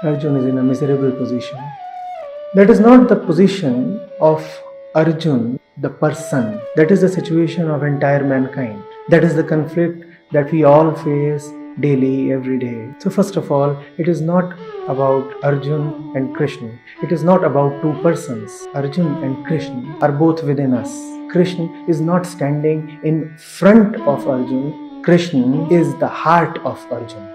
Arjun is in a miserable position. That is not the position of Arjun, the person. That is the situation of entire mankind. That is the conflict that we all face daily, every day. So first of all, it is not about Arjun and Krishna. It is not about two persons. Arjun and Krishna are both within us. Krishna is not standing in front of Arjun. Krishna is the heart of Arjun.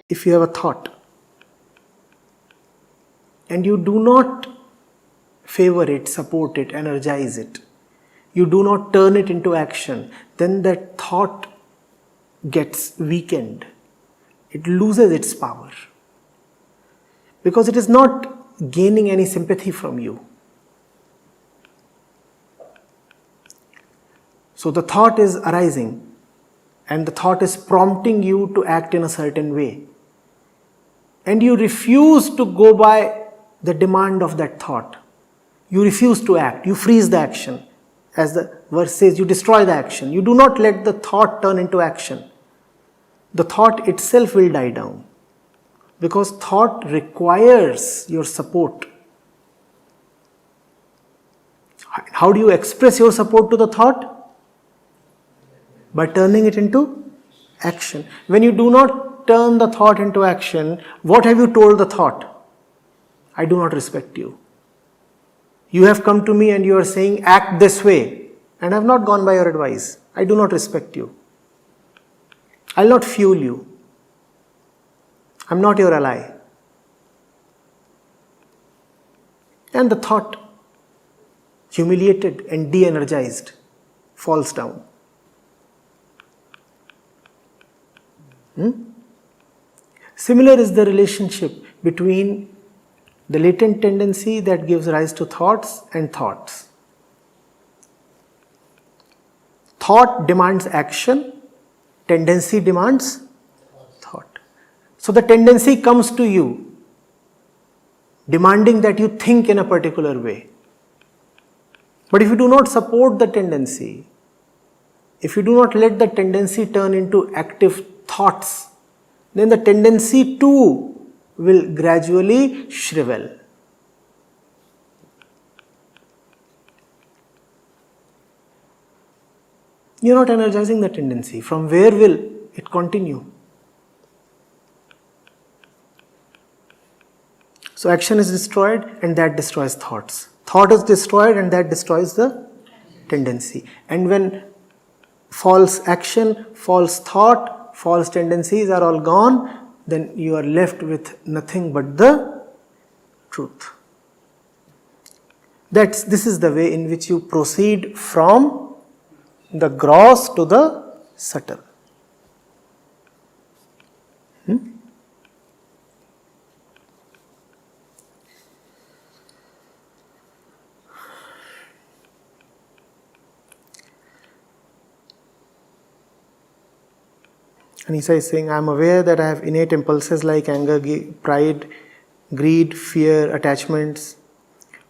If you have a thought and you do not favor it, support it, energize it, you do not turn it into action, then that thought gets weakened. It loses its power because it is not gaining any sympathy from you. So the thought is arising and the thought is prompting you to act in a certain way. And you refuse to go by the demand of that thought. You refuse to act. You freeze the action. As the verse says, you destroy the action. You do not let the thought turn into action. The thought itself will die down. Because thought requires your support. How do you express your support to the thought? By turning it into action. When you do not turn the thought into action, what have you told the thought? I do not respect you. You have come to me and you are saying, act this way, and I have not gone by your advice. I do not respect you. I will not fuel you. I am not your ally. And the thought, humiliated and de-energized, falls down. Similar is the relationship between the latent tendency that gives rise to thoughts and thoughts. Thought demands action, tendency demands thought. So the tendency comes to you, demanding that you think in a particular way. But if you do not support the tendency, if you do not let the tendency turn into active thoughts, then the tendency too will gradually shrivel. You are not energizing the tendency. From where will it continue? So action is destroyed and that destroys thoughts. Thought is destroyed and that destroys the tendency. And when false action, false thought, false tendencies are all gone, then you are left with nothing but the truth. This is the way in which you proceed from the gross to the subtle. Anisa is saying, I am aware that I have innate impulses like anger, pride, greed, fear, attachments.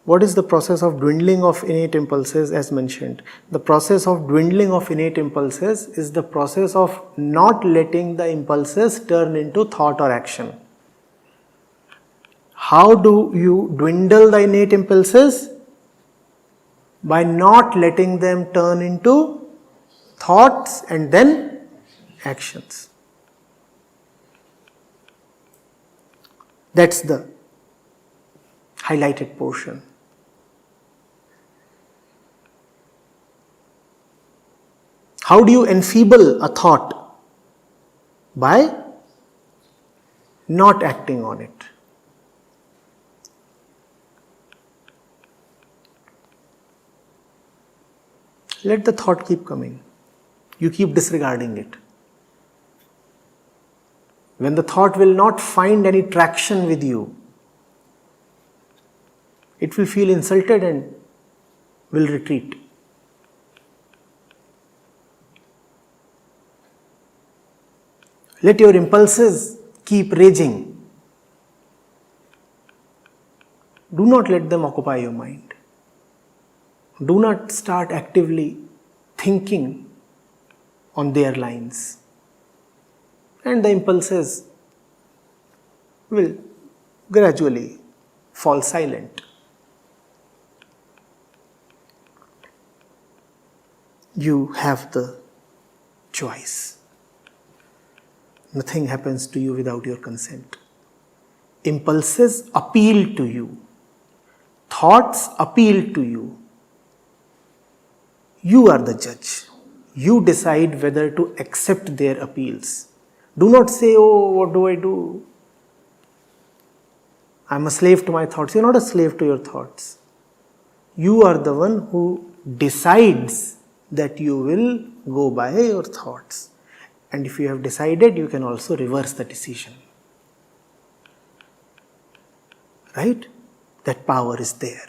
What is the process of dwindling of innate impulses as mentioned? The process of dwindling of innate impulses is the process of not letting the impulses turn into thought or action. How do you dwindle the innate impulses? By not letting them turn into thoughts and then actions. That's the highlighted portion. How do you enfeeble a thought? By not acting on it. Let the thought keep coming. You keep disregarding it. When the thought will not find any traction with you, it will feel insulted and will retreat. Let your impulses keep raging. Do not let them occupy your mind. Do not start actively thinking on their lines. and the impulses will gradually fall silent. You have the choice. Nothing happens to you without your consent. Impulses appeal to you. Thoughts appeal to you. You are the judge. You decide whether to accept their appeals. Do not say, oh, what do I do? I'm a slave to my thoughts. You're not a slave to your thoughts. You are the one who decides that you will go by your thoughts. And if you have decided, you can also reverse the decision. Right? That power is there.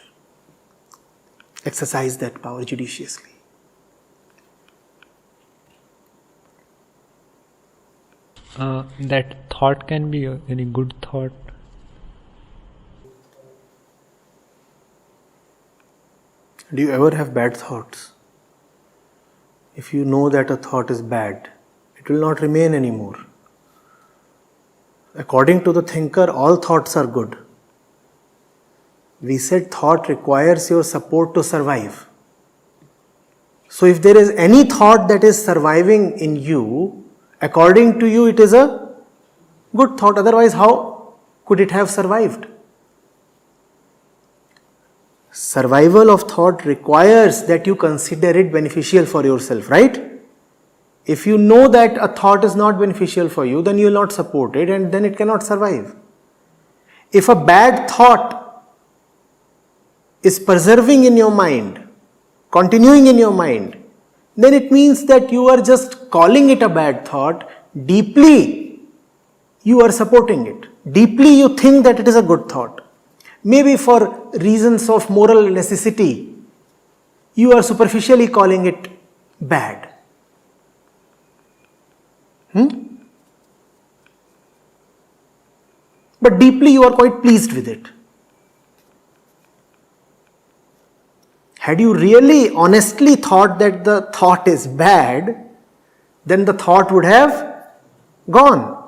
Exercise that power judiciously. That thought can be a very good thought. Do you ever have bad thoughts? If you know that a thought is bad, it will not remain anymore. According to the thinker, all thoughts are good. We said thought requires your support to survive. So if there is any thought that is surviving in you, according to you, it is a good thought. Otherwise, how could it have survived? Survival of thought requires that you consider it beneficial for yourself, right? If you know that a thought is not beneficial for you, then you will not support it and then it cannot survive. If a bad thought is preserving in your mind, continuing in your mind, then it means that you are just calling it a bad thought. Deeply, you are supporting it. Deeply, you think that it is a good thought. Maybe for reasons of moral necessity, you are superficially calling it bad. But deeply, you are quite pleased with it. Had you really honestly thought that the thought is bad, then the thought would have gone.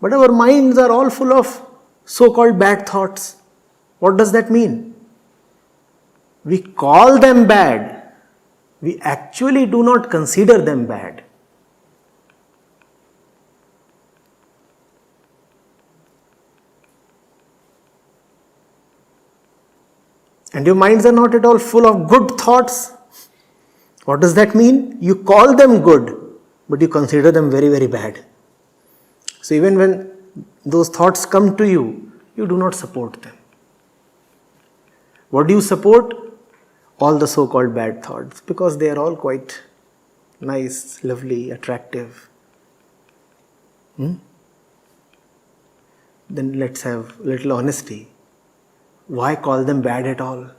But our minds are all full of so-called bad thoughts. What does that mean? We call them bad. We actually do not consider them bad. And your minds are not at all full of good thoughts. What does that mean? You call them good, but you consider them very, very bad. So even when those thoughts come to you, you do not support them. What do you support? All the so-called bad thoughts, because they are all quite nice, lovely, attractive. Then let's have a little honesty. Why call them bad at all?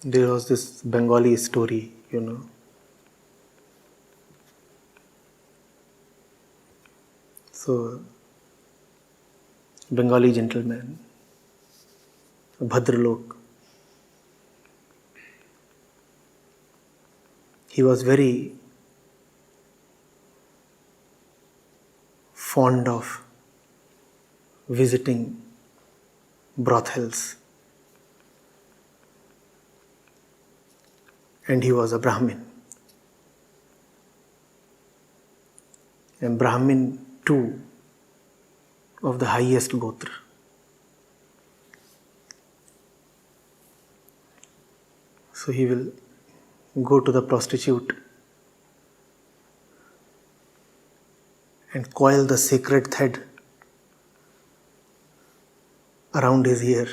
There was this Bengali story, So, Bengali gentleman, Bhadralok, he was very fond of visiting brothels. And he was a Brahmin. And Brahmin too, of the highest gotra. So he will go to the prostitute and coil the sacred thread around his ear.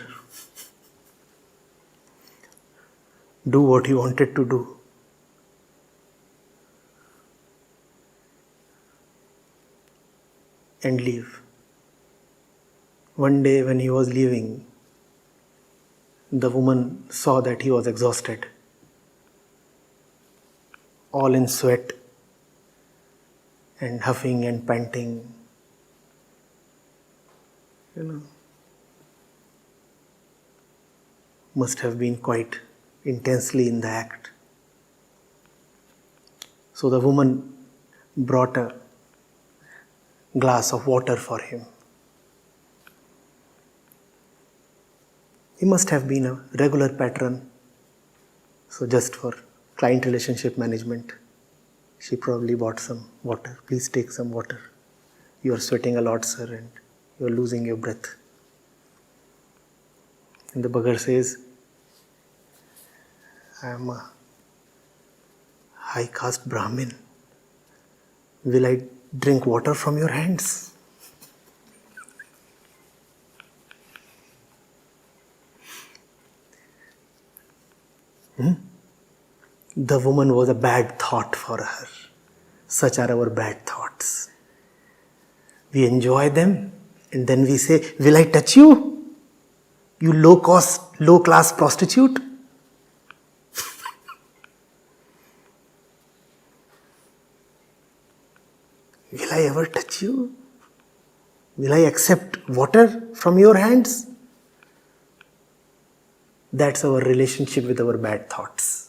Do what he wanted to do. and leave. One day when he was leaving, the woman saw that he was exhausted, all in sweat and huffing and panting. Must have been quite intensely in the act. So the woman brought a glass of water for him. He must have been a regular patron. So just for client relationship management, she probably bought some water. Please take some water. You are sweating a lot, sir, and you are losing your breath. And the beggar says, I am a high caste Brahmin. Will I drink water from your hands? The woman was a bad thought for her. Such are our bad thoughts. We enjoy them and then we say, will I touch you? You low class prostitute? Will I ever touch you? Will I accept water from your hands? That's our relationship with our bad thoughts.